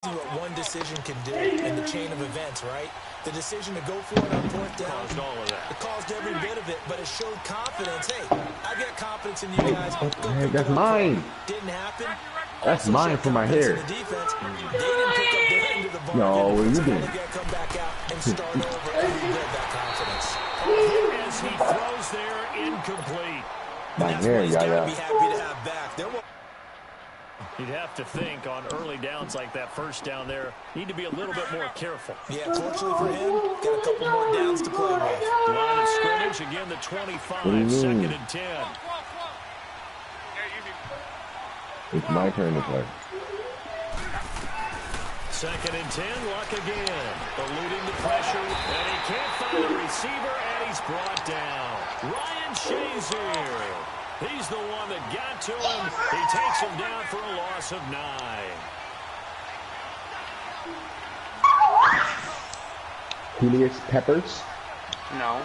What one decision can do in the chain of events, right? The decision to go for it on fourth down. Caused all of that. It caused every bit of it, but it showed confidence. Hey, I got confidence in you guys. What the heck? That's mine. Didn't happen. That's mine for my hair. The defense, they didn't pick up their end of the bargain. No, what are you doing? They got to come back out and start over and rebuild that confidence. As he throws there, incomplete. My hair, yeah. Be happy to have back. You'd have to think on early downs like that first down there, need to be a little bit more careful. Yeah, fortunately for him, got a couple more downs to play with. Line of scrimmage, again the 25, second and 10. It's my turn to play. Second and 10, Luck again. Eluding the pressure, and he can't find the receiver, and he's brought down. Ryan Shazier. He's the one that got to him. He takes him down for a loss of 9. Julius Peppers? No.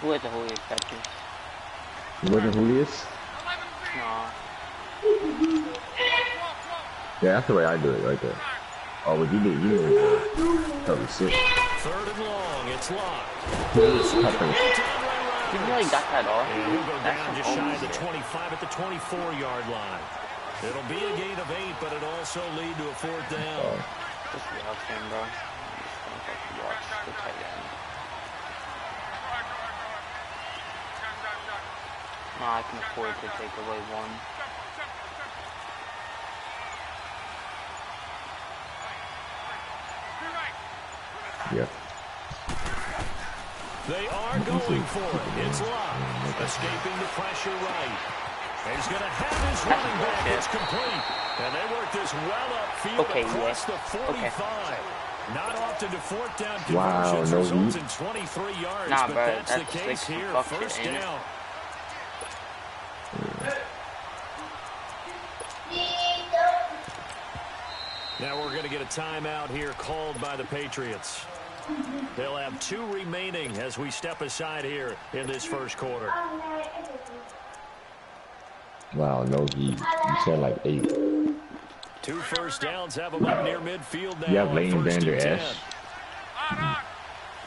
Who is the Julius Peppers? You wasn't Julius? No. Yeah, that's the way I do it right there. Oh, what you did? You did it. That was sick. Third and long. It's locked. Julius Peppers. You really got that off? And he'll go down just shy of the 25 at the 24-yard line. It'll be a gain of 8, but it'll also lead to a fourth down. Just watch him, bro. Just watch the tight end. No, I can afford to take away one. Yep. They are going for it. It's locked. Escaping the pressure right. He's going to have his running back. It's complete. And they work this well upfield across the 45. Not often to fourth down conversions results in 23 yards, but that's the case here. First down. Now we're going to get a timeout here called by the Patriots. They'll have 2 remaining as we step aside here in this first quarter. Wow, no, you said like 8. 2 first downs have them up near midfield now. You have Leighton Vander Esch.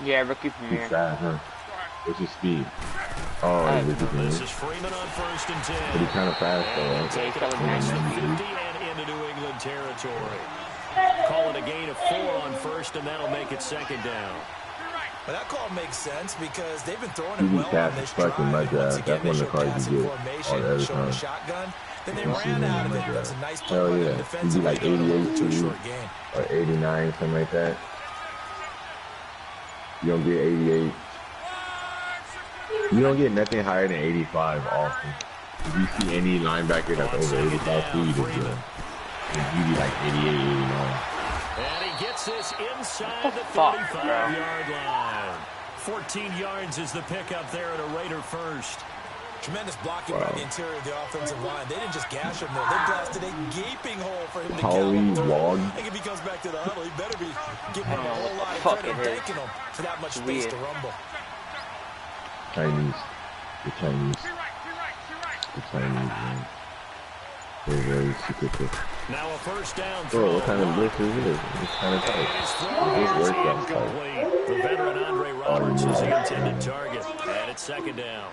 Yeah, rookie from here. What's his speed? Oh, this is Freeman on first and 10. But he's kind of fast, though, right? Across the 50 and into New England territory. Call it a gain of 4 on first, and that'll make it second down. Well, that call makes sense because they've been throwing it well on this drive. That's one of the cards you get all the other time. Shotgun. Then they ran out of it. That's a nice play. Hell yeah. You do like 88 to you, or 89, something like that. You don't get 88. You don't get nothing higher than 85 often. If you see any linebacker that's over 85 too, you just get you be like 88, 89. And he gets this inside the 35-yard line. 14 yards is the pickup there at a Raider first. Tremendous blocking by the interior of the offensive line. They didn't just gash him there. They blasted a gaping hole for him to count through. I think if he comes back to the huddle, he better be giving him a whole lot of credit and thanking him for that much space to rumble. Chinese. The Chinese. The Chinese, man. They're very secretive. Now a first down. Bro, what kind of blitz is it? It's kind of tight. It worked that tight. The veteran Andre Roberts is the intended target. And it's second down.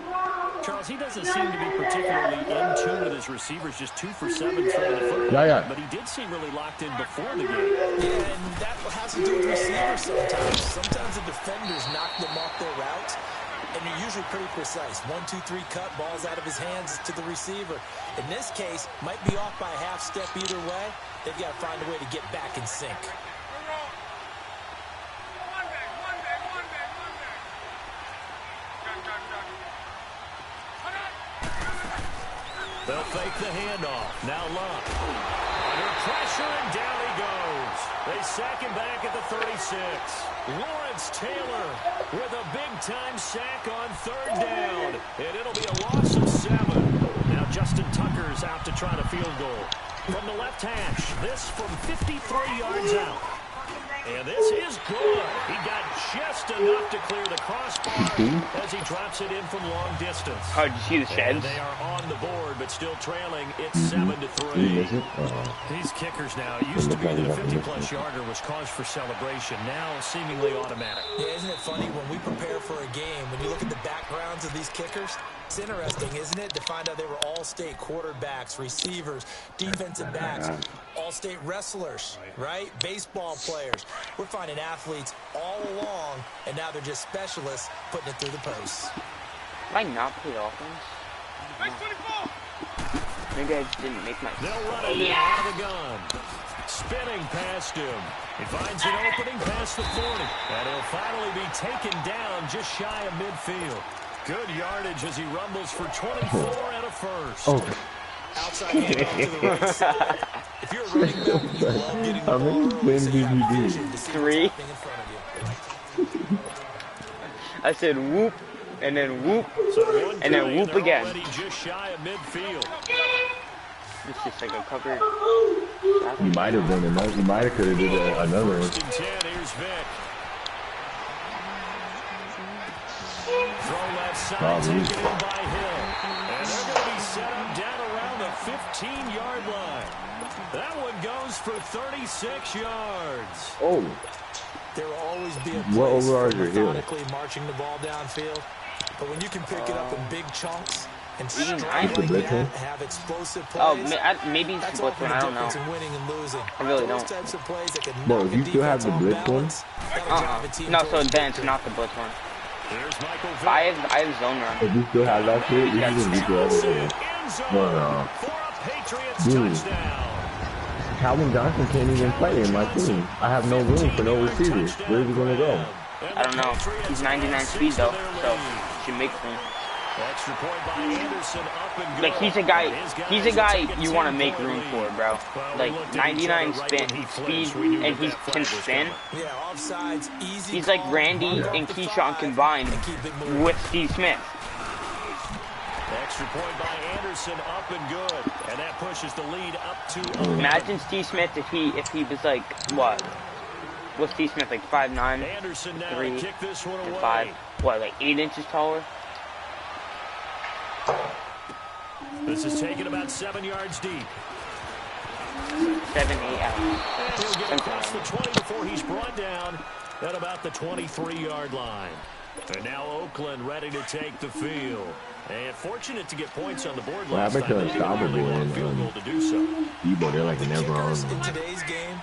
Charles, he doesn't seem to be particularly in tune with his receivers, just 2 for 7 throwing the football. But he did seem really locked in before the game. Yeah, and that has to do with receivers sometimes. Sometimes the defenders knock them off their route, and they're usually pretty precise. 1, 2, 3 cut, balls out of his hands to the receiver. In this case, might be off by a half step either way. They've got to find a way to get back in sync. They'll fake the handoff. Now Luck. Under pressure, and down he goes. They sack him back at the 36. Lawrence Taylor with a big-time sack on third down. And it'll be a loss of 7. Now Justin Tucker's out to try the field goal. From the left hash, this from 53 yards out. And this is good. He got just enough to clear the crossbar as he drops it in from long distance. Oh, did you see the sheds? And they are on the board, but still trailing. It's 7-3. These kickers now, it used to be that a 50-plus yarder was cause for celebration. Now seemingly automatic. Yeah, isn't it funny when we prepare for a game, when you look at the backgrounds of these kickers, it's interesting, isn't it, to find out they were all-state quarterbacks, receivers, defensive backs, all-state wrestlers, right? Baseball players. We're finding athletes all along, and now they're just specialists putting it through the posts. Did I not play offense? Maybe I just didn't make my... They'll run it out of the gun. Spinning past him. He finds an opening past the 40. And he'll finally be taken down just shy of midfield. Good yardage as he rumbles for 24 and a first. Oh. Outside handoff to the right side. If you're a running back, you love getting the ball early, so you have vision to see what's happening in front of you. I said whoop, and then whoop, and then whoop again. Just shy of midfield. It's just like a covered. You might have done another. You might have could have did another one. First and 10, here's Vic. Throw left side, taken in by Hill. And they're going to be set up down around the 15-yard line. That one goes for 36 yards. Oh. There will always be a What place OVR for is your methodically marching the ball downfield. But when you can pick it up in big chunks and strike nice. like that, have explosive plays, Oh, maybe it's that's the blitz often one. I the don't know. difference in winning and losing. I really Those don't. types of plays that can Bro, knock you a still have defense the off blitz one? balance, that'll drive a team No, so towards then it's victory. not the blitz one. Here's Michael Vick. I have zone run. If you still have that shit, you can just beat the other one. End zone No. for a Patriots Dude. touchdown. Calvin Johnson can't even play in my team. I have no room for no receivers. Where is he gonna go? I don't know. He's 99 speed though, so should make room. Extra point by Anderson, up and good. Like he's a guy you want to make room for, bro. Like 99 speed, and he can spin. Yeah, offsides, easy He's like call, Randy mark and off the Keyshawn 5, combined and keep it moving. with Steve Smith. Extra point by Anderson, up and good. And that pushes the lead up to 11. Imagine Steve Smith if he was like what? Was Steve Smith like 5'9", Anderson now 3, to kick this one and away. 5? What, like 8 inches taller? This is taken about 7 yards deep. 7, 8 out. And he'll get across the 20 before he's brought down at about the 23-yard line. And now Oakland ready to take the field. And fortunate to get points on the board last What time. happened to Unstoppable They and field goal to do so. Debo? They're like never on. Kickers in today's game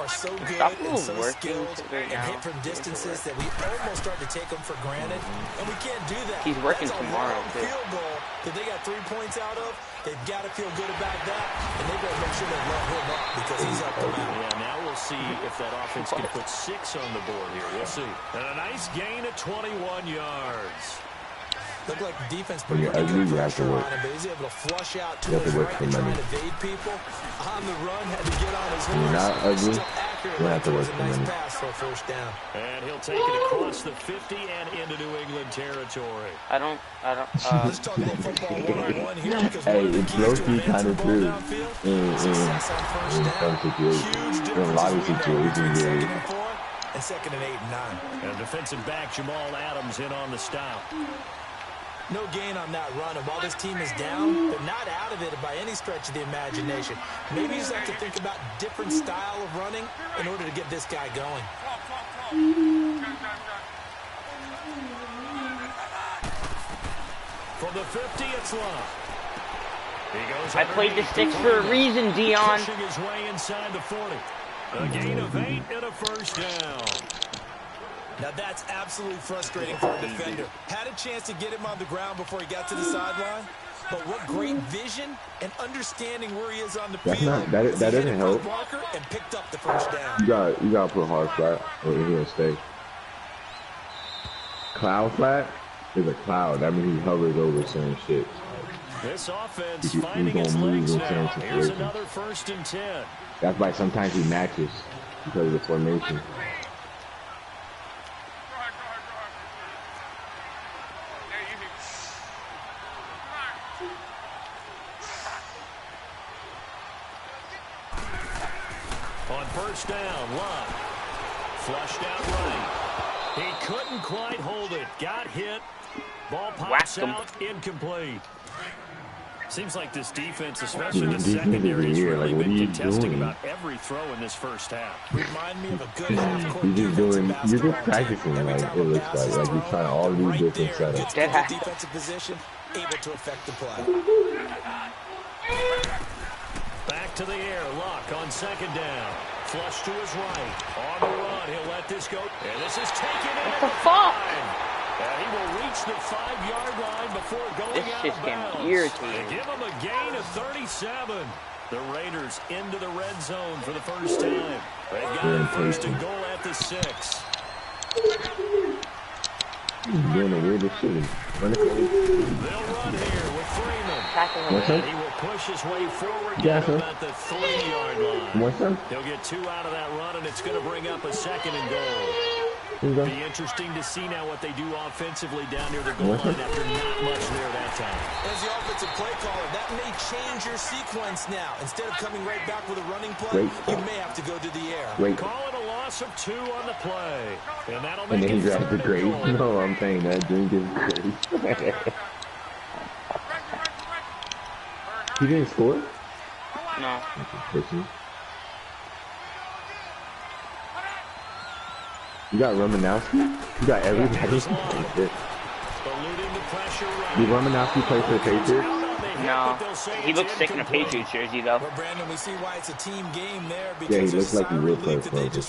are so good Unstoppable and so working skilled right and now. hit from distances that we almost start to take them for granted, and we can't do that. He's working That's a tomorrow, long too. field goal that they got 3 points out of. They've got to feel good about that, and they better make sure they let him up because he's helped them out. Yeah, now we'll see if that offense can put 6 on the board here. We'll see. And a nice gain of 21 yards. Looked like the defense put Yeah, pretty good you have to pressure work. on him, but he's able to flush out to You have his to work right for and try money. and evade people. On the run, had to get on his When you're horse. not ugly, Still accurate. you have to It work was a for nice money. pass for a first down. And he'll take it across the 50 and into New England territory. I don't. Let's talk a little football 101 here because Hey, one of the it's keys to low-key advancing kind the of ball true downfield, success on first in down. some situations. Huge In a lot of differences we know between situations, 2nd and 4 and 2nd and 8 and 9. And defensive back Jamal Adams in on the stop. No gain on that run, and while this team is down, they're not out of it by any stretch of the imagination. Maybe you just have to think about different style of running in order to get this guy going. From the 50, it's Love. He goes I played the underneath sticks for a 40, reason, Dion. pushing his way inside the 40. A gain of 8 and a first down. Now that's absolutely frustrating for a defender. Had a chance to get him on the ground before he got to the sideline, but what great vision and understanding where he is on the That's field. not- that as he doesn't hit a help. blocker and picked up the first down. You gotta put hard flat or he'll stay. Cloud flat is a cloud. That means he hovers over certain shit. This offense He's finding gonna its move legs in now. certain Here's situations. another 1st and 10. That's why sometimes he matches because of the formation. On first down, Love. Flushed out right. He couldn't quite hold it. Got hit. Ball pops out. Incomplete. Seems like this defense, especially the secondary, is really been contesting about every throw in this first half. Remind me of a good half-court You're defensive just practicing, like, it looks like you're trying all these different setups. Right defensive position, able to affect the play. Back to the air, Luck on second down. Flush to his right. On the run, he'll let this go. And this is taken in. What the fuck? And he will reach the 5-yard line before going this out shit's of getting bounds. irritating. They give him a gain of 37. The Raiders into the red zone for the first time. They've got a first and goal at the 6. He's doing the weirdest shit. They'll run here with Freeman. And he will push his way forward down about the 3-yard line. He'll get 2 out of that run, and it's going to bring up a second and goal. It'll be interesting to see now what they do offensively down near the goal line after not much there that time. As the offensive play caller, that may change your sequence now. Instead of coming right back with a running play, you may have to go to the air. Call it a loss of 2 on the play. And that'll make and then he it grabs the grade. No, I'm saying that. Drink is grade. He didn't score? No. You got Romanowski? You got everybody? Did Romanowski play for the Patriots? No. He looks sick in a Patriots jersey, though. Well, Brandon, we see why it's a team game there Yeah, he looks like he will play for us.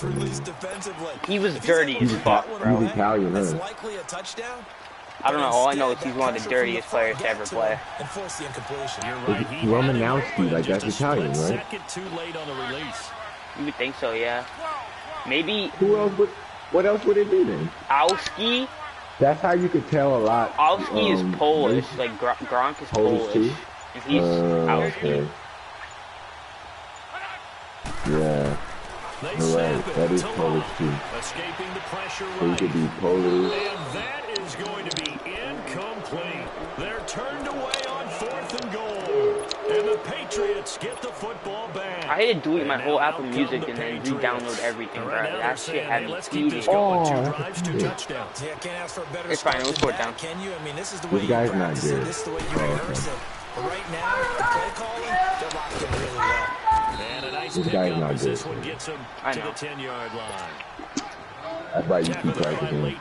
He was dirty as fuck, bro. He's Italian, huh? Likely a touchdown. I don't know. All I know is he's one of the dirtiest players to ever play. And force the incompletion. Romanowski, like that's Italian, right? Too late on the release. You would think so, yeah. Maybe. Who else would? What else would it be then? Owski? That's how you could tell a lot. Owski is Polish. Like Gronk is Polish. Too? And he's Owski. Okay. Yeah. You're right. That is Polish too. Escaping the pressure So you could be Polish. And that is going to be incomplete. They're turned away on 4th and goal. And the Patriots get the football back. I had to delete my whole Apple Music and then re-download everything, bro. That shit had me eating. Oh, yeah, can't ask for a better it's fine. It was fourth down. Can you? I mean, this is the way this guy's not good. This is the way you rehearse it. But right now, the play calling, they're locked in really well. And a nice this guy's not good. This one gets him to the 10-yard line. That's why you keep practicing.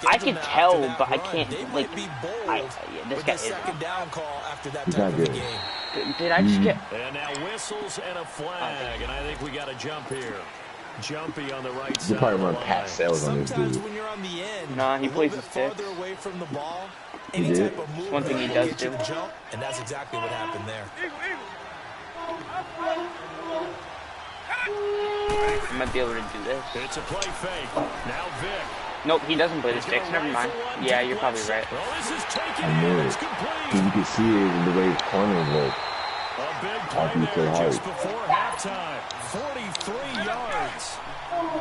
I can tell, but I can't, like, this guy is. He's not good. Did I just get... And now whistles and a flag, and I think we got a jump here. Jumpy on the right side. You probably run pass sales on this dude. When you're on the end, nah, he plays with sticks. away from the ball, he did. It's one thing he does do. Jump, and that's exactly what happened there. I might be able to do this. It's a play fake. Now Vic. Nope, he doesn't play the sticks. Never mind. Yeah, you're probably right. I know it. You can see it in the way his corners look. A big play there just before halftime. 43 yards.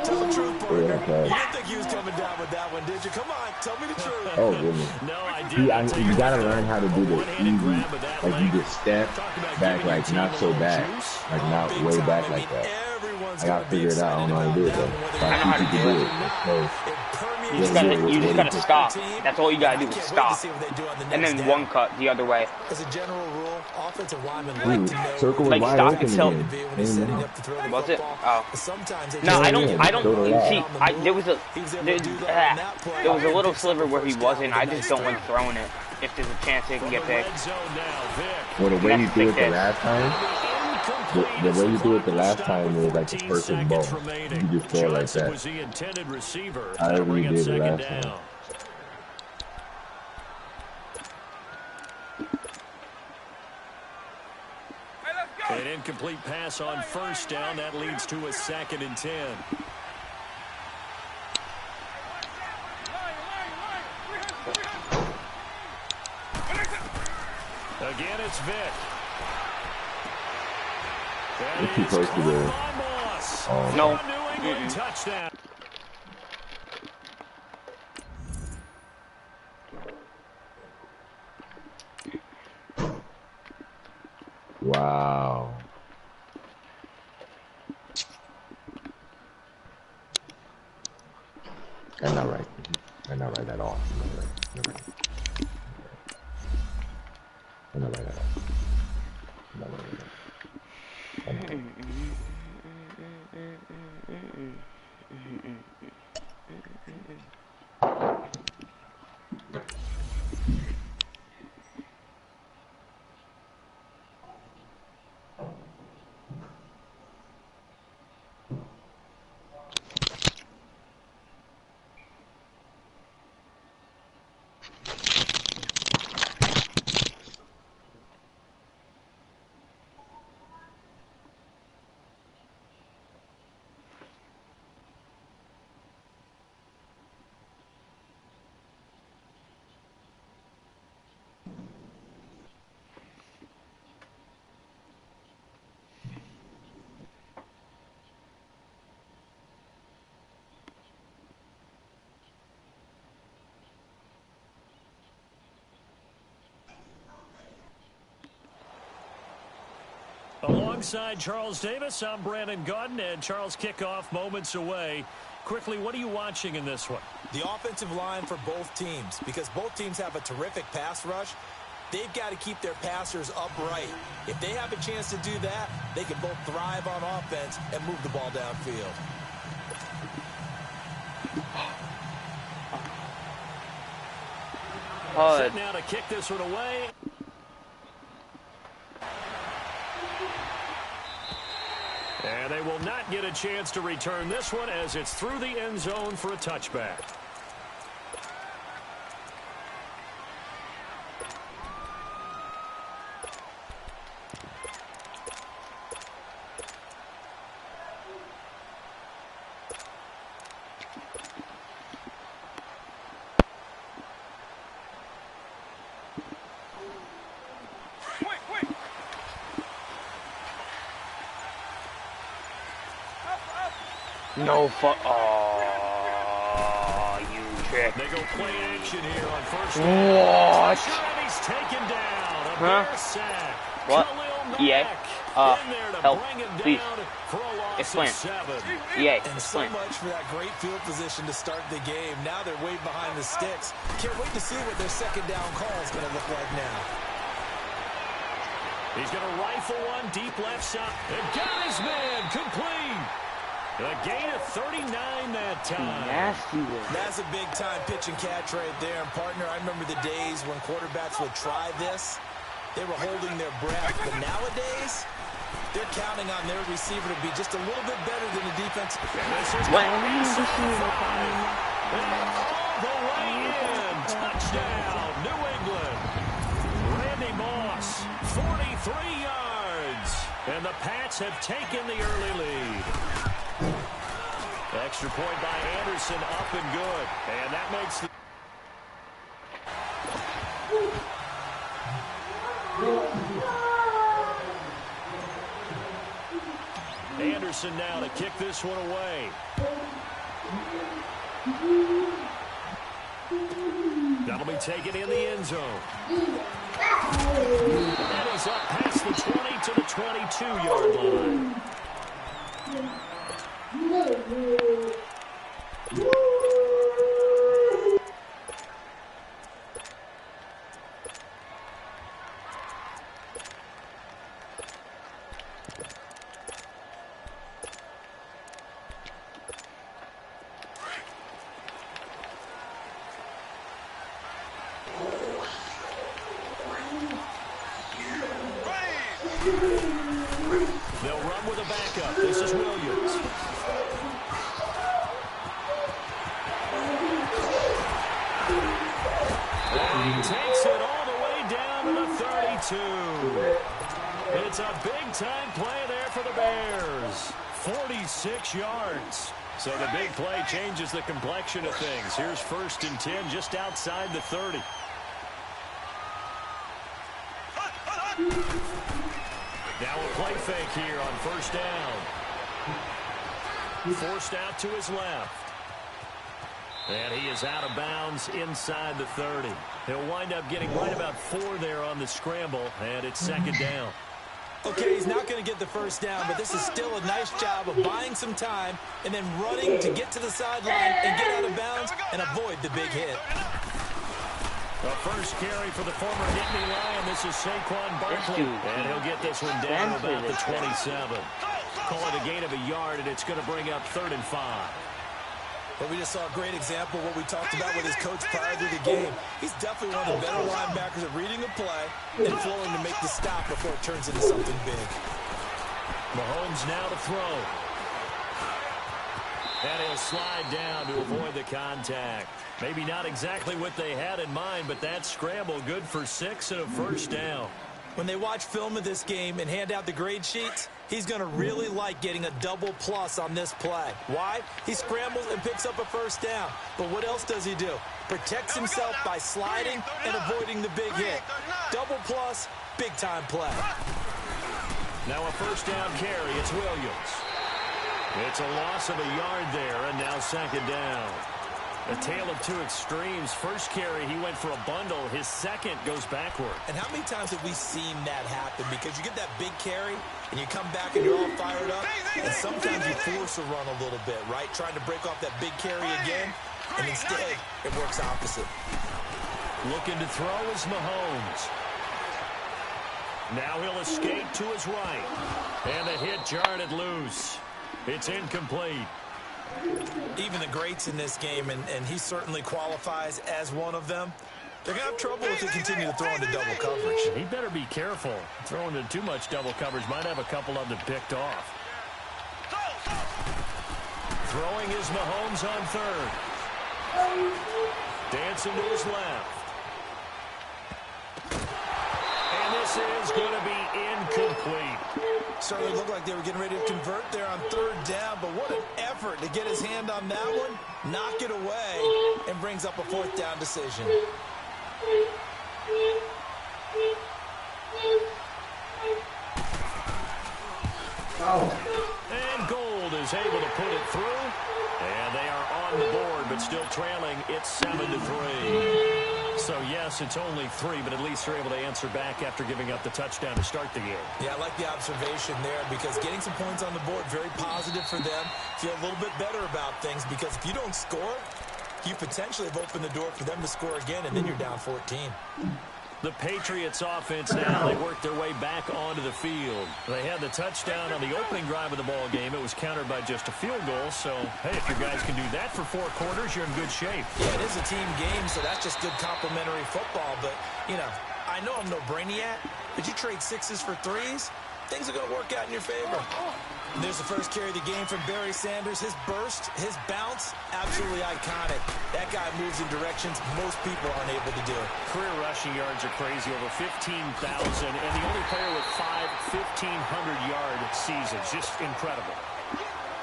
Tell the truth, partner. Yeah, okay. You didn't think he was coming down with that one, did you? Come on, tell me the truth. Oh, goodness. No, I did. You gotta learn how to do the easy, like you just step back, like not so back, like not way back like that. I gotta figure it out. I don't know how to do it though. I know how to do it. You just gotta stop. That's all you gotta do is stop. And then one cut the other way. As a general rule, offensive linemen like to know, circle was like wide stop open until again. was it? Oh. No, I don't see there was a little sliver where he wasn't. I just don't like throwing it if there's a chance it can get picked. Well, the way you do it the last time, the way you do it the last time was like the first and ball. You just throw it like that. However you did it last time. An incomplete pass on first down. That leads to a 2nd and 10. Again, it's Vic. What's he supposed to do? No. Touchdown. Wow. That's not right. That's not right at all. That's not right at all. Not right at all. Alongside Charles Davis, I'm Brandon Gaudin, and Charles, kickoff moments away. Quickly, what are you watching in this one? The offensive line for both teams, because both teams have a terrific pass rush. They've got to keep their passers upright. If they have a chance to do that, they can both thrive on offense and move the ball downfield. Set now to kick this one away. And they will not get a chance to return this one as it's through the end zone for a touchback. No fuck. Oh, you trick. They go play action here on first down. What? And he's taken down. A Huh? bear sack. What? EA. Help. Please. Explain. EA. And so Explain. much for that great field position to start the game. Now they're way behind the sticks. Can't wait to see what their second down call is going to look like now. He's going to rifle one deep left side. And got his man complete. A gain of 39 that time. Nasty one. That's a big-time pitch and catch right there. And, partner, I remember the days when quarterbacks would try this. They were holding their breath. But nowadays, they're counting on their receiver to be just a little bit better than the defense. And this is all the way in. Touchdown, New England. Randy Moss, 43 yards. And the Pats have taken the early lead. Extra point by Anderson, up and good. And that makes the... Anderson now to kick this one away. That'll be taken in the end zone. And he's up past the 20 to the 22-yard line. They'll run with a backup. This is Williams. And he takes it all the way down to the 32. It's a big-time play there for the Bears. 46 yards. So the big play changes the complexion of things. Here's 1st and 10 just outside the 30. Now a play fake here on 1st down. Forced out to his left. And he is out of bounds inside the 30. He'll wind up getting right about 4 there on the scramble, and it's 2nd down. Okay, he's not going to get the first down, but this is still a nice job of buying some time and then running to get to the sideline and get out of bounds and avoid the big hit. The first carry for the former Nittany Lion. This is Saquon Barkley, and he'll get this one down about the 27. Call it a gain of a yard, and it's going to bring up 3rd and 5. But we just saw a great example of what we talked about with his coach prior to the game. He's definitely one of the better linebackers at reading a play and flowing to make the stop before it turns into something big. Mahomes now to throw. And he'll slide down to avoid the contact. Maybe not exactly what they had in mind, but that scramble good for 6 and a first down. When they watch film of this game and hand out the grade sheets, he's going to really like getting a double plus on this play. Why? He scrambles and picks up a first down. But what else does he do? Protects himself by sliding and avoiding the big hit. Double plus, big time play. Now a first down carry. It's Williams. It's a loss of a yard there, and now 2nd down. A tale of two extremes. First carry, he went for a bundle. His second goes backward. And how many times have we seen that happen? Because you get that big carry, and you come back and you're all fired up, and sometimes you force a run a little bit, right? Trying to break off that big carry again, and instead it works opposite. Looking to throw is Mahomes. Now he'll escape to his right. And the hit jarred it loose. It's incomplete. Even the greats in this game, and he certainly qualifies as one of them, they're going to have trouble if they continue to throw into double coverage. He better be careful. Throwing into too much double coverage might have a couple of them picked off. Throwing is Mahomes on 3rd. Dancing to his left. And this is going to be incomplete. Certainly looked like they were getting ready to convert there on 3rd down, but what an effort to get his hand on that one, knock it away, and brings up a 4th down decision. And Gold is able to put it through, and they are on the board, but still trailing. It's 7-3. So, yes, it's only 3, but at least they're able to answer back after giving up the touchdown to start the game. Yeah, I like the observation there because getting some points on the board, very positive for them. Feel a little bit better about things because if you don't score, you potentially have opened the door for them to score again, and then you're down 14. The Patriots offense now, they work their way back onto the field. They had the touchdown on the opening drive of the ball game. It was countered by just a field goal. So, hey, if your guys can do that for 4 quarters, you're in good shape. Yeah, it is a team game, so that's just good complementary football. But, you know, I know I'm no brainiac, but you trade 6s for 3s, things are going to work out in your favor. And there's the first carry of the game from Barry Sanders. His burst, his bounce, absolutely iconic. That guy moves in directions most people aren't able to do. Career rushing yards are crazy, over 15,000, and the only player with 5 1,500-yard seasons. Just incredible.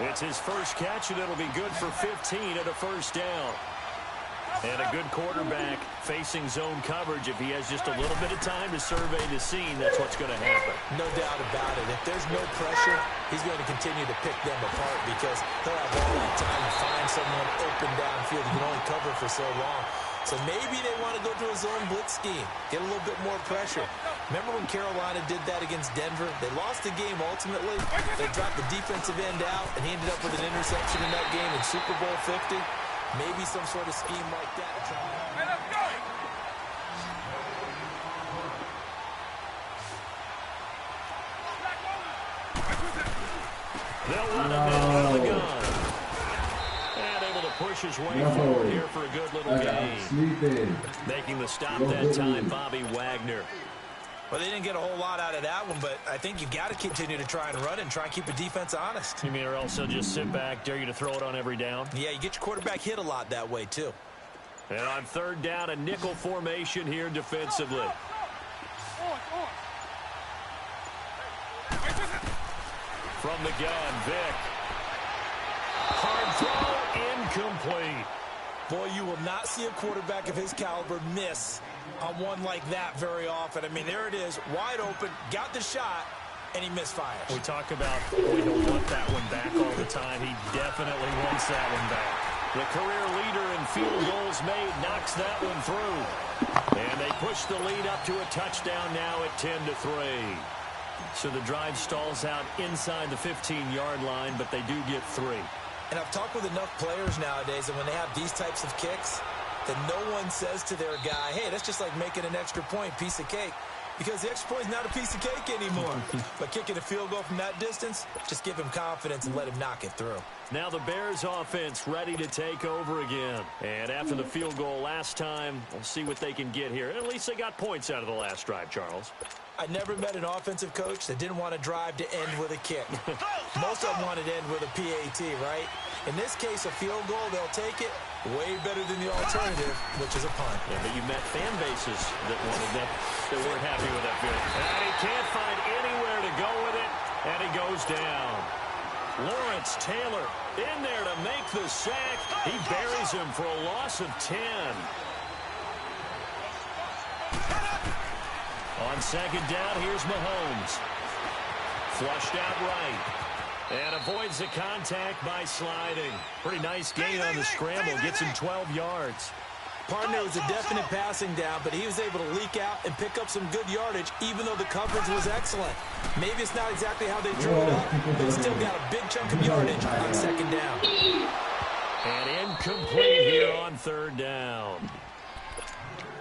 It's his first catch, and it'll be good for 15 at a first down. And a good quarterback facing zone coverage. If he has just a little bit of time to survey the scene, that's what's going to happen. No doubt about it. If there's no pressure, he's going to continue to pick them apart because he'll have all that time to find someone open downfield. He can only cover for so long. So maybe they want to go to a zone blitz scheme, get a little bit more pressure. Remember when Carolina did that against Denver? They lost the game ultimately. They dropped the defensive end out, and he ended up with an interception in that game in Super Bowl 50. Maybe some sort of scheme like that. They'll run him in out of the gun. And able to push his way forward here for a good little gain. Making the stop that time, Bobby Wagner. Well, they didn't get a whole lot out of that one, but I think you've got to continue to try and run and try and keep the defense honest. You mean or else they'll just sit back, dare you to throw it on every down? Yeah, you get your quarterback hit a lot that way, too. And on 3rd down, a nickel formation here defensively. From the gun, Vic. Hard throw, incomplete. Boy, you will not see a quarterback of his caliber miss on one like that very often. I mean, there it is, wide open, got the shot, and he misfires. We talk about, we don't want that one back all the time. He definitely wants that one back. The career leader in field goals made knocks that one through. And they push the lead up to a touchdown now at 10-3. So the drive stalls out inside the 15-yard line, but they do get 3. And I've talked with enough players nowadays, and when they have these types of kicks, that no one says to their guy, hey, that's just like making an extra point, piece of cake. Because the extra point is not a piece of cake anymore. But kicking a field goal from that distance, just give him confidence and let him knock it through. Now the Bears offense ready to take over again. And after the field goal last time, we'll see what they can get here. At least they got points out of the last drive, Charles. I never met an offensive coach that didn't want to drive to end with a kick. Most of them wanted to end with a PAT, right? In this case, a field goal, they'll take it way better than the alternative, which is a punt. Yeah, but you met fan bases that wanted that, that weren't happy with that field. And he can't find anywhere to go with it, and he goes down. Lawrence Taylor in there to make the sack. He buries him for a loss of 10. On second down, here's Mahomes. Flushed out right. And avoids the contact by sliding. Pretty nice gain on the scramble. Gets him 12 yards. Partner was a definite passing down, but he was able to leak out and pick up some good yardage, even though the coverage was excellent. Maybe it's not exactly how they drew it up, but it's still got a big chunk of yardage on second down. And incomplete here on third down.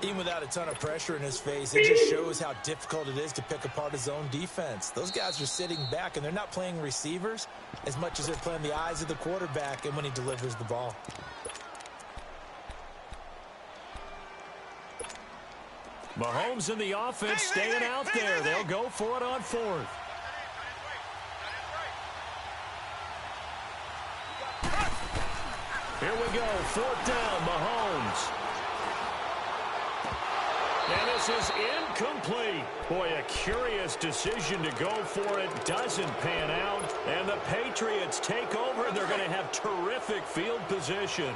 Even without a ton of pressure in his face, it just shows how difficult it is to pick apart his own defense. Those guys are sitting back, and they're not playing receivers as much as they're playing the eyes of the quarterback and when he delivers the ball. Mahomes in the offense staying out there. They'll go for it on fourth. Here we go. Fourth down, Mahomes. And this is incomplete. Boy, a curious decision to go for it. Doesn't pan out. And the Patriots take over. They're going to have terrific field position.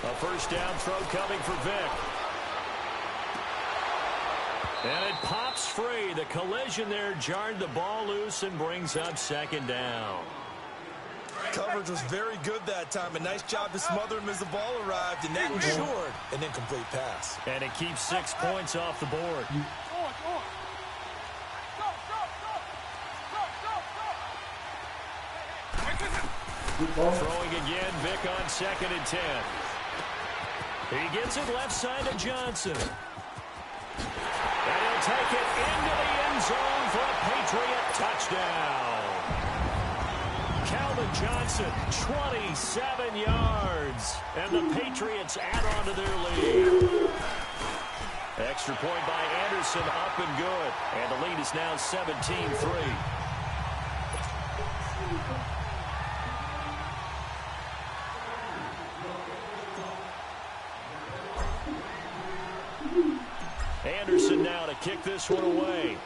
A first down throw coming for Vic. And it pops free. The collision there jarred the ball loose and brings up second down. Coverage was very good that time. A nice job to smother him as the ball arrived, and that ensured an incomplete pass. And it keeps 6 points off the board. Throwing again, Vic on second and 10. He gets it left side to Johnson. And he'll take it into the end zone for a Patriot touchdown. Calvin Johnson, 27 yards. And the Patriots add on to their lead. Extra point by Anderson, up and good. And the lead is now 17-3. Anderson now to kick this one away.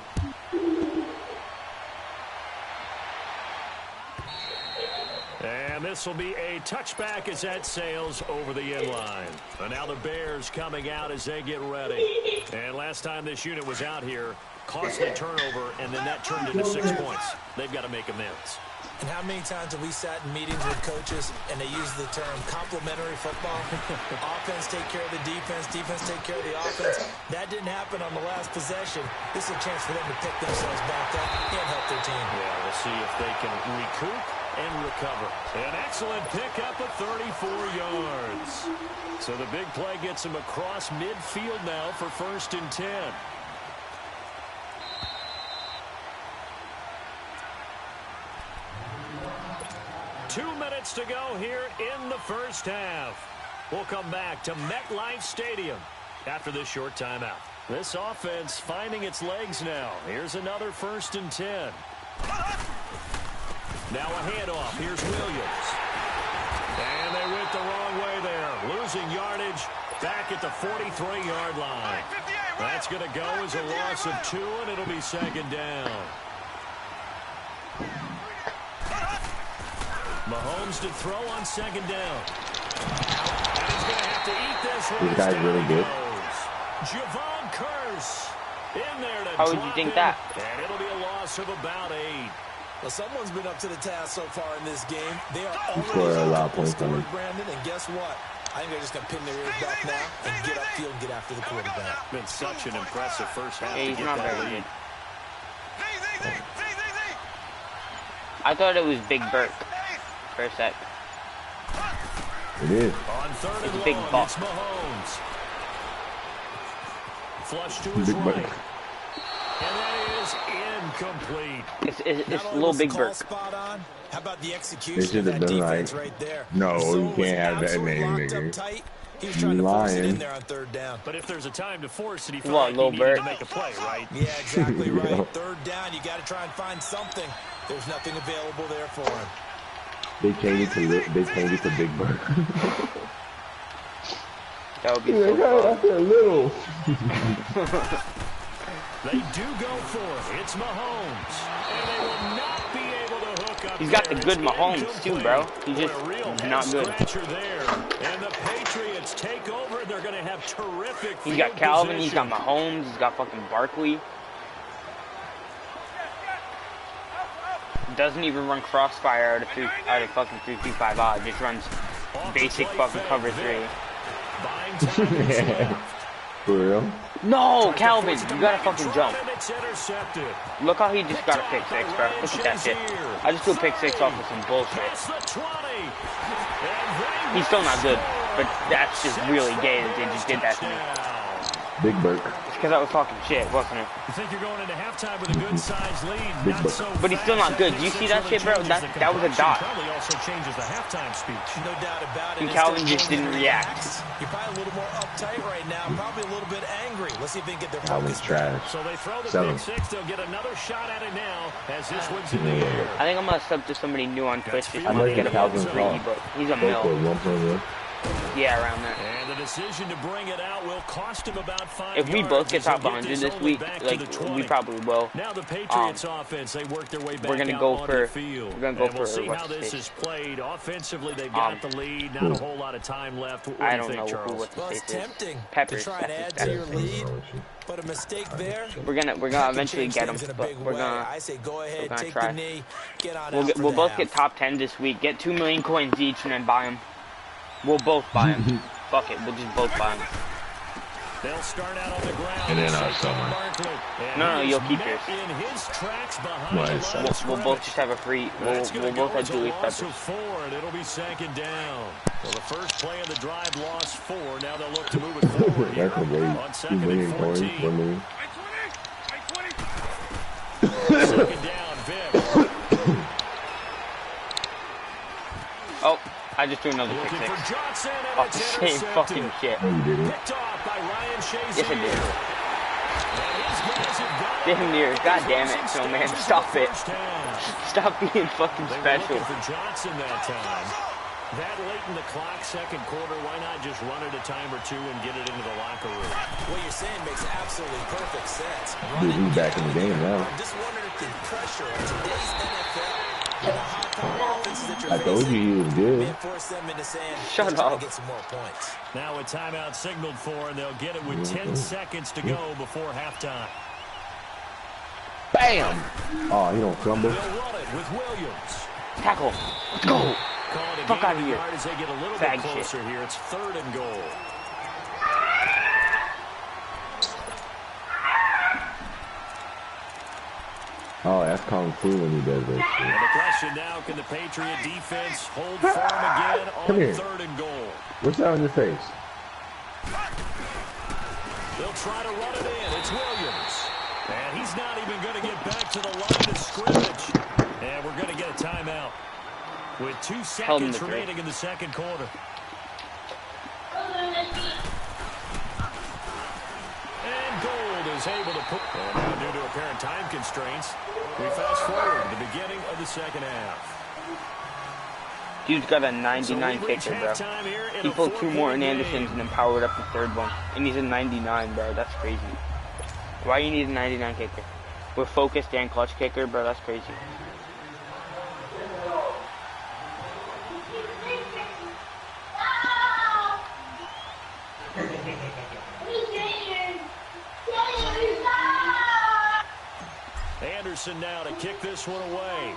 And this will be a touchback as that sails over the end line. And now the Bears coming out as they get ready. And last time this unit was out here, costly turnover, and then that turned into 6 points. They've got to make amends. And how many times have we sat in meetings with coaches and they use the term complementary football? Offense take care of the defense, defense take care of the offense. That didn't happen on the last possession. This is a chance for them to pick themselves back up and help their team. Yeah, we'll see if they can recoup and recover. An excellent pickup of 34 yards. So the big play gets him across midfield now for first and 10. Two minutes to go here in the first half. We'll come back to MetLife Stadium after this short timeout. This offense finding its legs now. Here's another first and 10. Now a handoff. Here's Williams. And they went the wrong way there. Losing yardage back at the 43-yard line. That's going to go as a loss of 2, and it'll be second down. Mahomes to throw on second down. And he's going to have to eat this one. This guy's really good. Javon Curse in there to How would you think that? And it'll be a loss of about 8. Well, someone's been up to the task so far in this game. They are scored a lot of points on scored, him. Brandon, and guess what? I think they're just going to pin their ears back now and get upfield and get after the quarterback. Been such an impressive first half. Yeah, he's not very good. I thought it was Big Burke for a sec. It is. On third It's and Big long, Buck. it's Mahomes. Flush to his Big right. Buck. And that is incomplete. It's little Big Burke. Spot on. How about the They execution should of have that done defense right. right there? No, The zone you can't have was that absolutely name, locked up nigga. tight. He was trying to force it in Lying. there on third down. But if there's a time to force it, he felt What, like he Lil needed Bert? to make a play, right? Yeah, exactly right. Yeah. Third down, you got to try and find something. There's nothing available there for him. They changed it to Big Bird. That would be Yeah, so I fun. feel little. They do go for it. It's Mahomes. And they will not be able to hook up. He's got the there. good It's Mahomes too, bro. He's What just a real not good. head-scratcher there. And the Patriots take over. They're going to have terrific He's got field Calvin, he's got position. Mahomes, he's got fucking Barkley. Doesn't even run crossfire out of fucking 3-2-5 odd. Just runs basic fucking cover 3. Buying time is left. For real? No, Calvin, you gotta fucking jump. And it's intercepted. Look how he just got a pick 6, bro. Look at that shit. I just threw a pick 6 off of some bullshit. Past the 20. And they He's still not good, but that's just really gay that they just did that to me. Big Burke. It's because I was talking shit, wasn't it? You think you're going into halftime with a good sized lead? Big Not Buck. so But he's still not good. Do you see that shit, bro? That was a dot. Probably also changes the halftime speech. No doubt about it. And It's Calvin still just didn't react. relaxed. You're probably a little more uptight right now, probably a little bit angry. Let's see if they can get their Calvin's focus trash. back. So they throw the Sell pick him. 6. They'll get another shot at it now as this one's in the air. I think I'm gonna sub to somebody new on Twitch just I to know get you him Calvin's free, wrong. but he's a Both were mill. 1.1. Yeah, around there. And the decision to bring it out will cost him about 5 If we both get yards as top they 100 this this only week, back to like the we 20. probably will. Now the Patriots offense, they work their way back We're gonna out go onto for- the field. we're gonna go and we'll for see what's how his this face. is played. Offensively, they've got the lead. Not a whole lot of time left. What I do you don't think, know Charles? what's Well, his it's face is. tempting Peppers, to try and that's add his to your Peppers. lead, but a mistake there. We're gonna that can eventually change get him, things in a but big we're way. gonna I say go ahead, gonna take try. the knee, get on we'll out get for we'll the both half. get top 10 this week. Get 2 million coins each and then buy them. We'll both buy them. Fuck it, we'll just both buy them. They'll start out on the ground. And then I'll sell mine. No, you'll keep yours. In his tracks behind Well, the it's- line of We'll both just have a free. That's We'll gonna both go have to Julius loss Peppers. of 4, and it'll be 2nd down. Well, the first play of the drive lost 4. Now they'll look to move it forward here That's a way. on 2 2nd million and coins, 14. 1 million. 2nd down, Vic. Oh, I just threw another pick Looking 6. for Johnson, and Off it's the same intercepted. fucking shit. No, you didn't. Picked off by Ryan Shazier. Yes, I did. And his guys have got it. Damn near. God damn it, so man, Stages stop the it. first down. Stop being fucking They were special. looking for Johnson that time. That late in the clock, second quarter, why not just run it a time or 2 and get it into the locker room? What you're saying makes absolutely perfect sense. Dude, he's back in the game now. I'm just wondering if the pressure of today's NFL and the high-power offenses that you're I told facing you he was good. may force them into saying, Shut let's try to up. get some more points. Now a timeout signaled for, and they'll get it with 10 seconds to go before halftime. Bam! Oh, he don't fumble. They'll run it with Williams. Tackle. Let's go. Call it a Fuck gain out of here. yard as they get a little Fag bit closer here. It's 3rd and goal. Oh, that's Kung Fu when he does that And shit. the question now, can the Patriot defense hold firm again Come on here. 3rd and goal? What's that on your face? They'll try to run it in. It's Williams. And he's not even going to get back to the line of scrimmage. And we're going to get a timeout with 2 Held him seconds to 3. remaining in the second quarter. And Gold is able to put... And now due to apparent time constraints, we fast forward to the beginning of the second half. Dude's got a So 99 we reach kicker, bro. halftime here in He a pulled 2 more in 4-point Anderson's game. and then powered up the 3rd one. And he's a 99, bro. That's crazy. Why you need a 99 kicker? We're focused and clutch kicker, bro. That's crazy. Anderson now to kick this one away.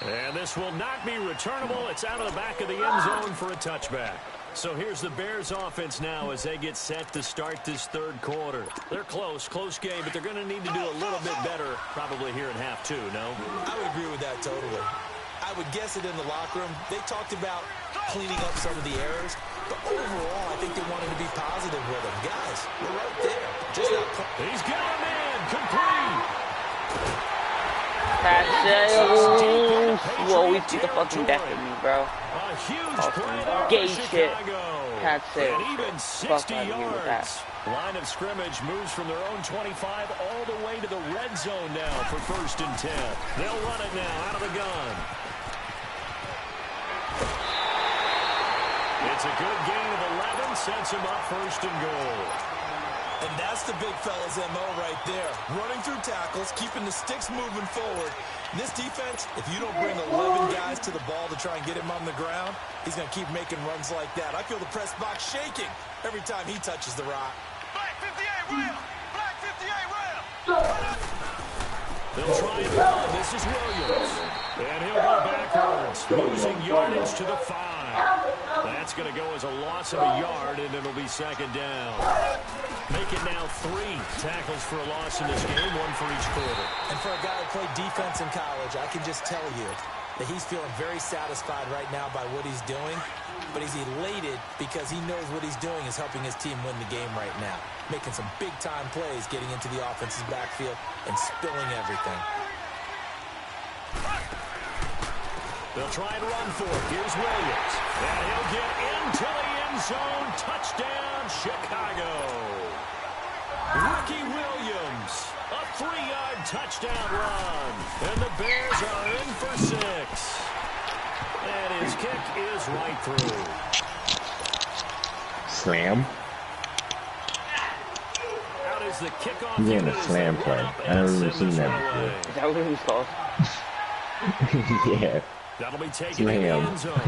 And this will not be returnable. It's out of the back of the end zone for a touchback. So here's the Bears offense now as they get set to start this third quarter. They're close game, but they're going to need to do a little bit better probably here in half two, no? I would agree with that totally. I would guess it in the locker room. They talked about cleaning up some of the errors, but overall, I think they wanted to be positive with them. Guys, we're right there. Just not. He's got him in. Complete. You always do the fucking death of me, bro. A huge play. Gay shit. Pat and even 60 yards. Line of scrimmage moves from their own 25 all the way to the red zone now for 1st and 10. They'll run it now out of the gun. It's a good gain of 11, sets him up 1st and goal. And that's the big fella's MO right there. Running through tackles, keeping the sticks moving forward. This defense, if you don't bring 11 guys to the ball to try and get him on the ground, he's going to keep making runs like that. I feel the press box shaking every time he touches the rock. Black 58 rail! Black 58 rail! They'll try and run. This is Williams. And he'll go backwards, losing yardage to the 5. That's going to go as a loss of a yard, and it'll be 2nd down. Make it now 3 tackles for a loss in this game, 1 for each quarter. And for a guy who played defense in college, I can just tell you that he's feeling very satisfied right now by what he's doing, but he's elated because he knows what he's doing is helping his team win the game right now, making some big-time plays, getting into the offense's backfield and spilling everything. They'll try and run for it. Here's Williams. And he'll get into the end zone. Touchdown, Chicago. Ricky Williams, a 3-yard touchdown run. And the Bears are in for 6. And his kick is right through. Slam. Out is the kickoff. He's in a slam play. I never even seen that before. Is that what it was called? Yeah. That'll be taken in the end zone.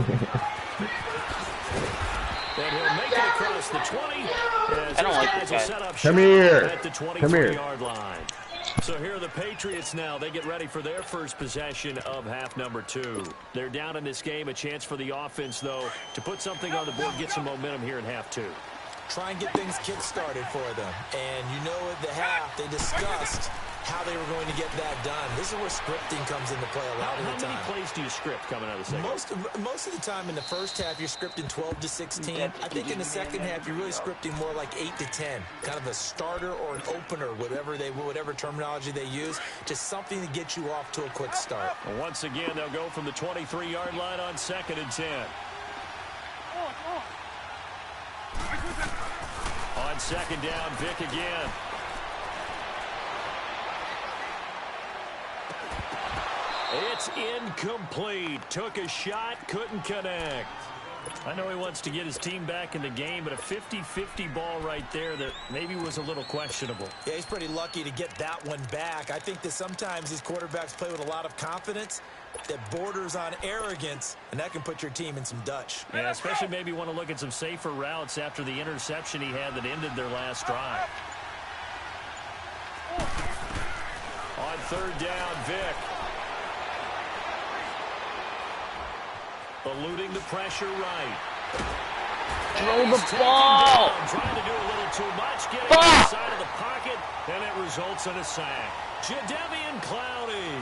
And he'll make it across the 20. I don't like this guy. Come here. At the 23-yard line. So here are the Patriots now. They get ready for their first possession of half number 2. They're down in this game. A chance for the offense, though, to put something on the board, get some momentum here in half 2. Try and get things kick-started for them. And you know at the half, they discussed how they were going to get that done. This is where scripting comes into play a lot of the time. How many plays do you script coming out of the second? Most of the time in the first half, you're scripting 12 to 16. I think in the second half, you're really scripting more like 8 to 10. Kind of a starter or an opener, whatever terminology they use. Just something to get you off to a quick start. Well, once again, they'll go from the 23-yard line on 2nd and 10. On 2nd down, Vic again. It's incomplete. Took a shot, couldn't connect. I know he wants to get his team back in the game, but a 50-50 ball right there that maybe was a little questionable. Yeah, he's pretty lucky to get that one back. I think that sometimes these quarterbacks play with a lot of confidence that borders on arrogance, and that can put your team in some Dutch. Yeah, especially maybe want to look at some safer routes after the interception he had that ended their last drive. On 3rd down, Vic. Eluding the pressure right. Throw the ball. Trying to do a little too much. Getting inside of the pocket, and it results in a sack. Jadeveon Clowney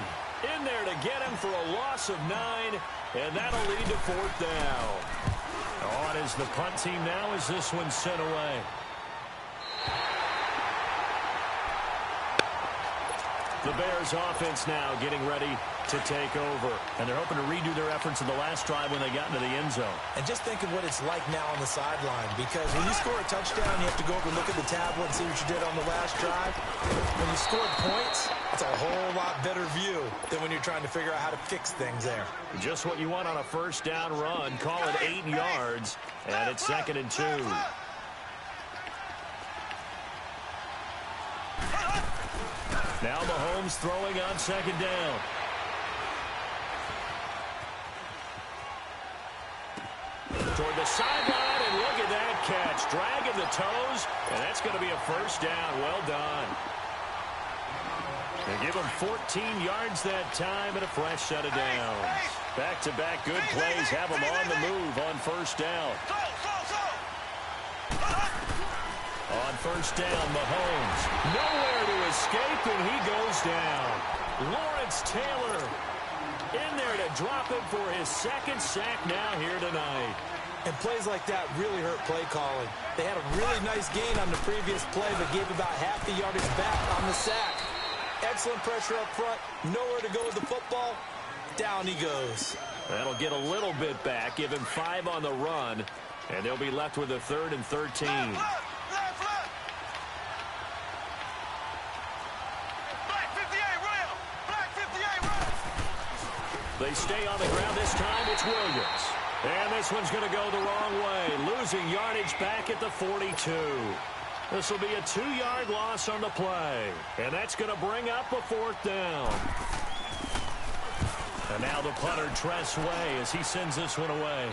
in there to get him for a loss of 9, and that'll lead to 4th down. Oh, it is the punt team now as this one's sent away. The Bears offense now getting ready to take over. And they're hoping to redo their efforts in the last drive when they got into the end zone. And just think of what it's like now on the sideline. Because when you score a touchdown, you have to go over and look at the tablet and see what you did on the last drive. When you scored points, it's a whole lot better view than when you're trying to figure out how to fix things there. Just what you want on a 1st down run. Call it 8 yards. And it's 2nd and 2. Now Mahomes throwing on 2nd down. Toward the sideline, and look at that catch. Dragging the toes, and that's going to be a 1st down. Well done. They give him 14 yards that time and a fresh set of downs. Back-to-back good plays have him on the move on first down. On first down, Mahomes. Nowhere to escape, and he goes down. Lawrence Taylor in there to drop him for his second sack now here tonight. And plays like that really hurt play calling. They had a really nice gain on the previous play, but gave about half the yardage back on the sack. Excellent pressure up front. Nowhere to go with the football. Down he goes. That'll get a little bit back. Give him 5 on the run. And they'll be left with a 3rd and 13. They stay on the ground this time. It's Williams. And this one's going to go the wrong way. Losing yardage back at the 42. This will be a 2-yard loss on the play. And that's going to bring up a 4th down. And now the punter, Tress Way, as he sends this one away.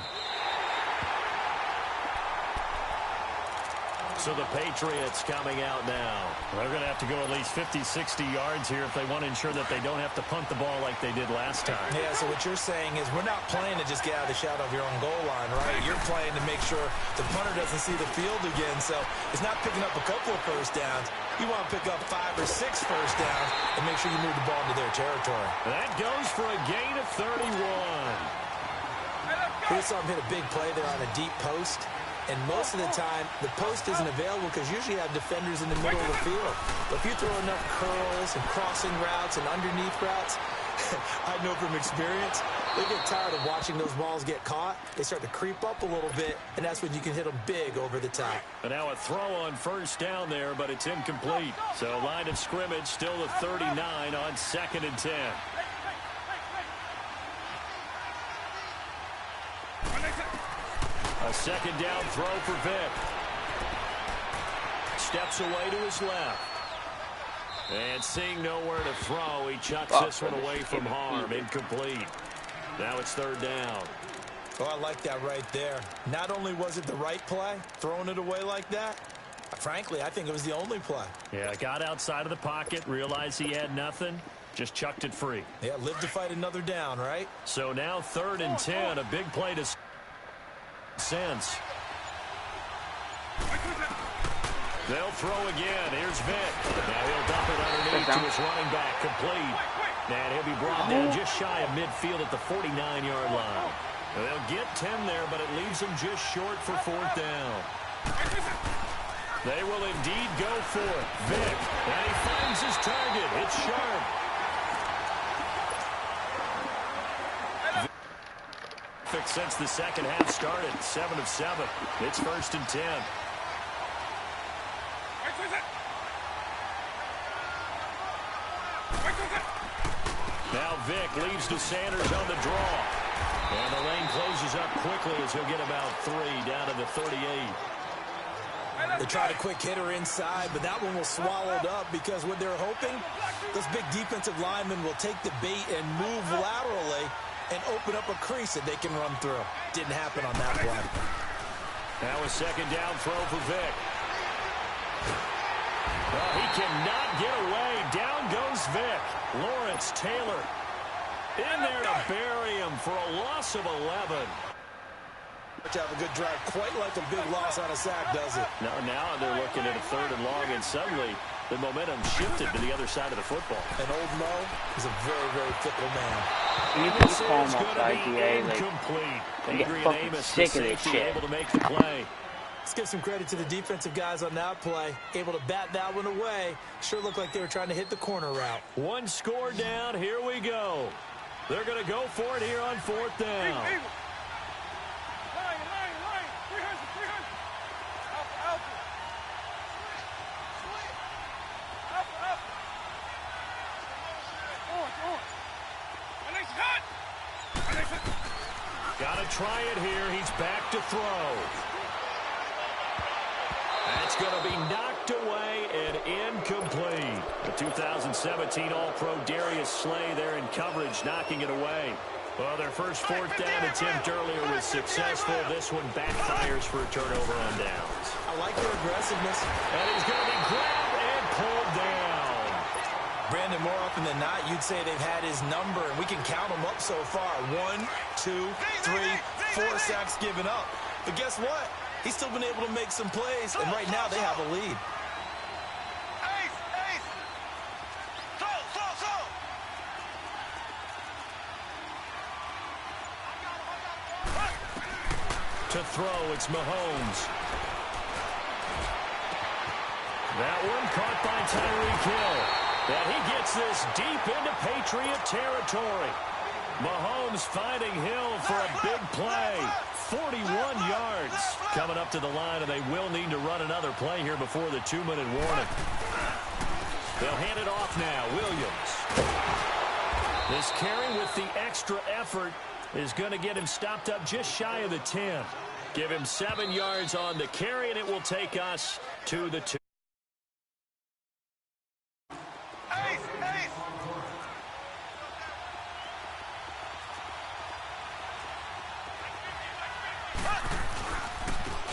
So the Patriots coming out now. They're going to have to go at least 50, 60 yards here if they want to ensure that they don't have to punt the ball like they did last time. Yeah, so what you're saying is we're not playing to just get out of the shadow of your own goal line, right? You're playing to make sure the punter doesn't see the field again. So it's not picking up a couple of first downs. You want to pick up 5 or 6 first downs and make sure you move the ball into their territory. That goes for a gain of 31. We saw him hit a big play there on a deep post. And most of the time, the post isn't available because usually you have defenders in the middle of the field. But if you throw enough curls and crossing routes and underneath routes, I know from experience, they get tired of watching those balls get caught. They start to creep up a little bit, and that's when you can hit them big over the top. And now a throw on first down there, but it's incomplete. So line of scrimmage still the 39 on 2nd and 10. A second down throw for Vick. Steps away to his left. And seeing nowhere to throw, he chucks this one away from harm. Incomplete. Now it's 3rd down. Oh, I like that right there. Not only was it the right play, throwing it away like that, frankly, I think it was the only play. Yeah, got outside of the pocket, realized he had nothing, just chucked it free. Yeah, live to fight another down, right? So now 3rd and 10, a big play to sense. They'll throw again. Here's Vick. Now he'll dump it underneath to his running back. Complete. And he'll be brought down just shy of midfield at the 49-yard line. They'll get 10 there, but it leaves them just short for 4th down. They will indeed go for it. Vick. And he finds his target. It's sharp. Since the second half started, 7 of 7. It's 1st and 10. Now Vick leaves to Sanders on the draw. And the lane closes up quickly as he'll get about 3 down to the 38. They tried a quick hitter inside, but that one was swallowed up because what they're hoping, those big defensive linemen will take the bait and move laterally and open up a crease that they can run through. Didn't happen on that play. Now a second down throw for Vick. Well, he cannot get away. Down goes Vick. Lawrence Taylor in there to bury him for a loss of 11. To have a good drive, quite like a big loss on a sack, does it? No, now they're looking at a 3rd and long, and suddenly the momentum shifted to the other side of the football. And old Mo is a very, very fickle man. You can just call him off the IDA. Like, get fucking sick of this shit. Able to make the play. Let's give some credit to the defensive guys on that play. Able to bat that one away. Sure looked like they were trying to hit the corner route. 1 score down. Here we go. They're going to go for it here on 4th down. Got to try it here. He's back to throw. That's going to be knocked away and incomplete. The 2017 All-Pro Darius Slay there in coverage, knocking it away. Well, their first 4th down attempt earlier was successful. This one backfires for a turnover on downs. I like their aggressiveness. And he's going to be grabbed and pulled down. Brandon, more often than not, you'd say they've had his number, and we can count them up so far. 1, 2, 3, 4 sacks given up. But guess what? He's still been able to make some plays, and right now they have a lead. To throw, it's Mahomes. That one caught by Tyreek Hill. And he gets this deep into Patriot territory. Mahomes finding Hill for a big play. 41 yards. Coming up to the line, and they will need to run another play here before the 2-minute warning. They'll hand it off now. Williams. This carry with the extra effort is going to get him stopped up just shy of the 10. Give him 7 yards on the carry, and it will take us to the 2.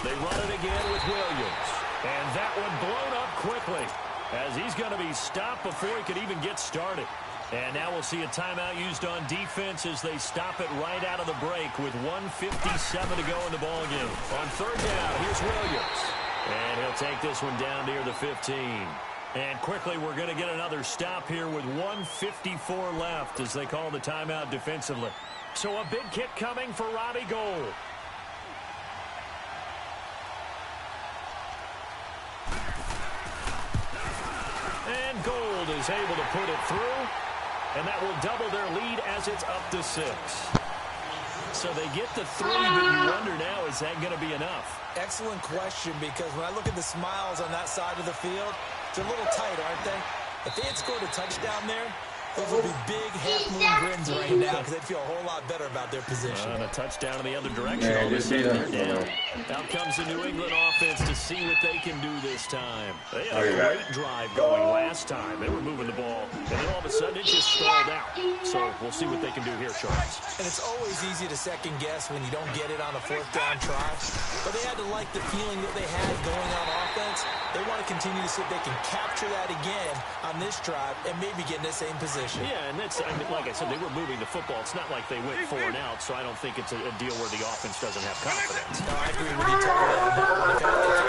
They run it again with Williams. And that one blown up quickly as he's going to be stopped before he could even get started. And now we'll see a timeout used on defense as they stop it right out of the break with 1:57 to go in the ballgame. On third down, here's Williams. And he'll take this one down near the 15. And quickly, we're going to get another stop here with 1:54 left as they call the timeout defensively. So a big kick coming for Robbie Gould. And Gould is able to put it through. And that will double their lead as it's up to 6. So they get the 3, but you wonder now, is that going to be enough? Excellent question, because when I look at the smiles on that side of the field, they're a little tight, aren't they? If they had scored a touchdown there, those would be big half-moon grins right now because they'd feel a whole lot better about their position. And a touchdown in the other direction. All of a sudden they're down. Out comes the New England offense to see what they can do this time. They had a great drive going last time. They were moving the ball, and then all of a sudden it just stalled out. So we'll see what they can do here, Charles. And it's always easy to second-guess when you don't get it on a fourth-down try. But they had to like the feeling that they had going on offense. They want to continue to see if they can capture that again on this drive and maybe get in the same position. Yeah, and that's, I mean, like I said, they were moving the football. It's not like they went 4 and out, so I don't think it's a deal where the offense doesn't have confidence. No, I agree with you totally on that one. If anything,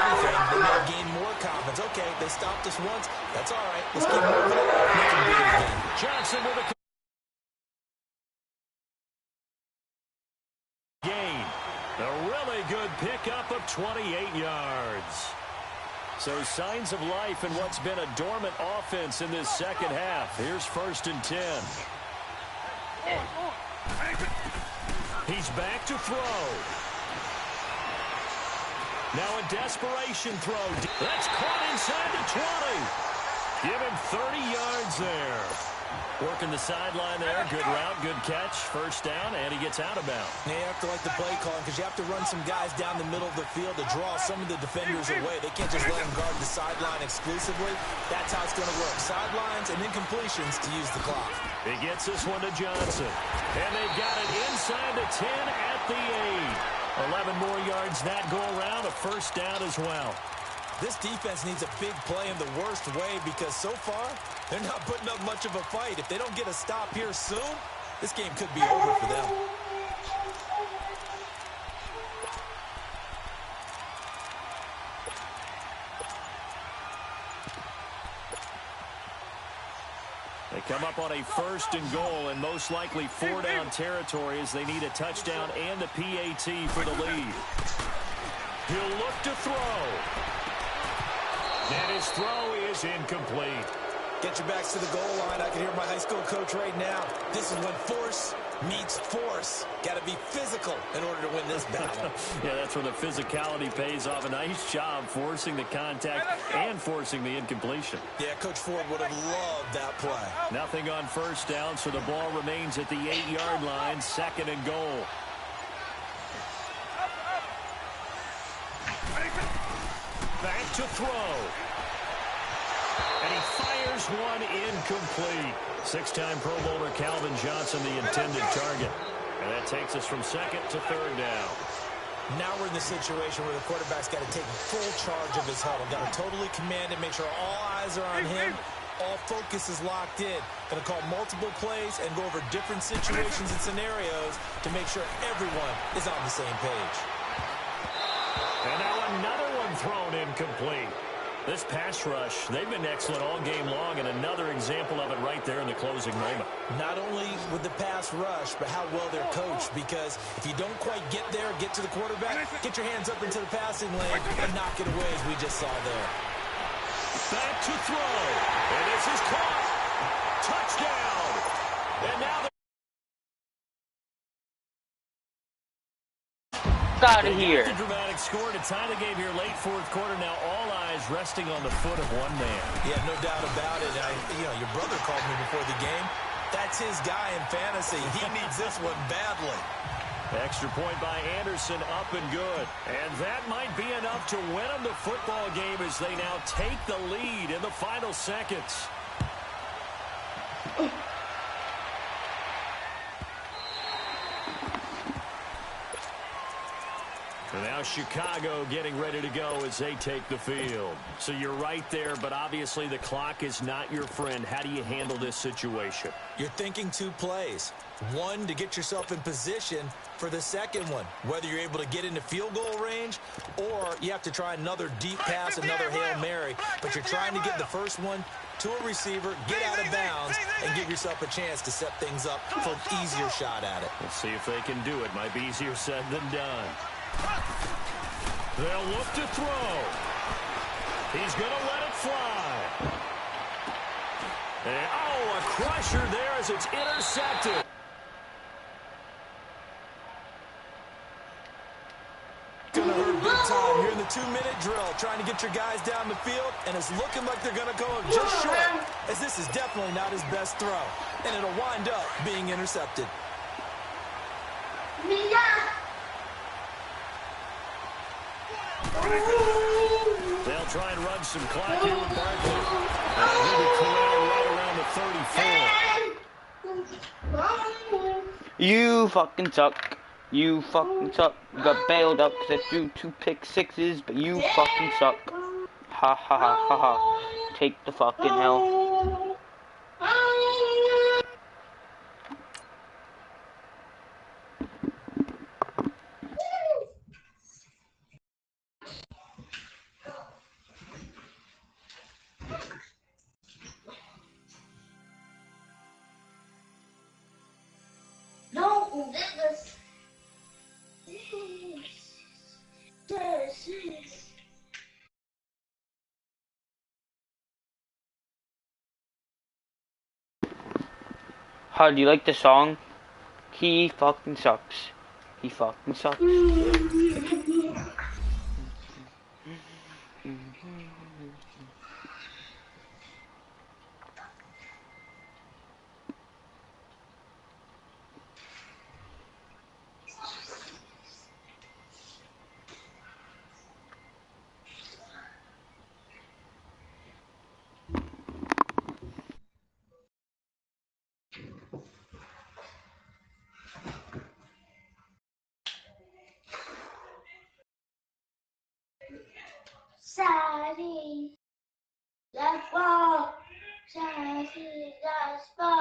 they may have gained more confidence. Okay, they stopped us once. That's all right. Let's keep moving it. Make them do it again. Johnson with a gain. A really good pickup of 28 yards. So signs of life in what's been a dormant offense in this second half. Here's 1st and 10. He's back to throw. Now a desperation throw. That's caught inside the 20. Give him 30 yards there. Working the sideline there. Good route, good catch. First down, and he gets out of bounds. They have to like the play calling because you have to run some guys down the middle of the field to draw some of the defenders away. They can't just let them guard the sideline exclusively. That's how it's going to work. Sidelines and incompletions to use the clock. He gets this one to Johnson. And they've got it inside the 10 at the 8. 11 more yards that go around. A first down as well. This defense needs a big play in the worst way because so far, they're not putting up much of a fight. If they don't get a stop here soon, this game could be over for them. They come up on a 1st and goal and most likely 4-down territory as they need a touchdown and a PAT for the lead. He'll look to throw. And his throw is incomplete. Get your backs to the goal line. I can hear my high school coach right now. This is when force meets force. Got to be physical in order to win this battle. Yeah, that's where the physicality pays off. A nice job forcing the contact and forcing the incompletion. Yeah, Coach Ford would have loved that play. Nothing on first down, so the ball remains at the 8-yard line. 2nd and goal. Back to throw. And he fires one incomplete. 6-time Pro Bowler Calvin Johnson, the intended target. And that takes us from 2nd to 3rd down. Now we're in the situation where the quarterback's got to take full charge of his huddle. Got to totally command it, make sure all eyes are on him. All focus is locked in. Going to call multiple plays and go over different situations and scenarios to make sure everyone is on the same page. And now another one thrown incomplete. This pass rush, they've been excellent all game long, and another example of it right there in the closing moment. Not only with the pass rush, but how well they're coached, because if you don't quite get there, get to the quarterback, get your hands up into the passing lane and knock it away, as we just saw there. Back to throw, and this is caught. Touchdown. And now out of here. The dramatic score to tie the game here late fourth quarter. Now all eyes resting on the foot of one man. Yeah, no doubt about it. Your brother called me before the game. That's his guy in fantasy. He needs this one badly. Extra point by Anderson, up and good. And that might be enough to win them the football game as they now take the lead in the final seconds. And now Chicago getting ready to go as they take the field. So you're right there, but obviously the clock is not your friend. How do you handle this situation? You're thinking two plays. One, to get yourself in position for the second one, whether you're able to get into field goal range or you have to try another deep pass, another Hail Mary. But you're trying to get the first one to a receiver, get out of bounds, and give yourself a chance to set things up for an easier shot at it. Let's see if they can do it. Might be easier said than done. They'll look to throw. He's going to let it fly. And, a crusher there as it's intercepted. Gonna hurt big time. You're in the 2-minute drill, trying to get your guys down the field, and it's looking like they're going to go just short, as this is definitely not his best throw, and it'll wind up being intercepted. They'll try and run some clock here with Barkley. And he'll be clearing right around the 34. You fucking suck. You fucking suck. You got bailed up because I threw 2 pick sixes, but you fucking suck. Ha ha ha ha ha. Take the fucking L. No, this. How do you like the song? He fucking sucks. He fucking sucks. Sadie, let's go. Sadie, let's go.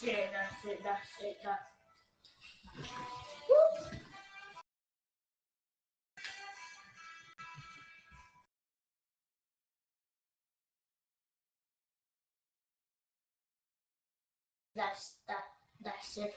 Yeah, that's it, that's it, that's that's it.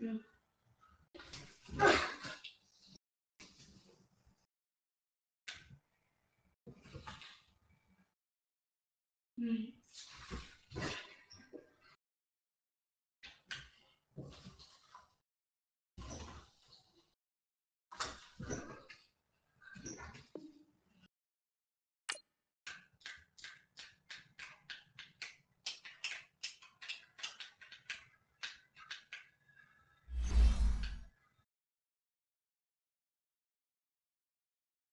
Mm.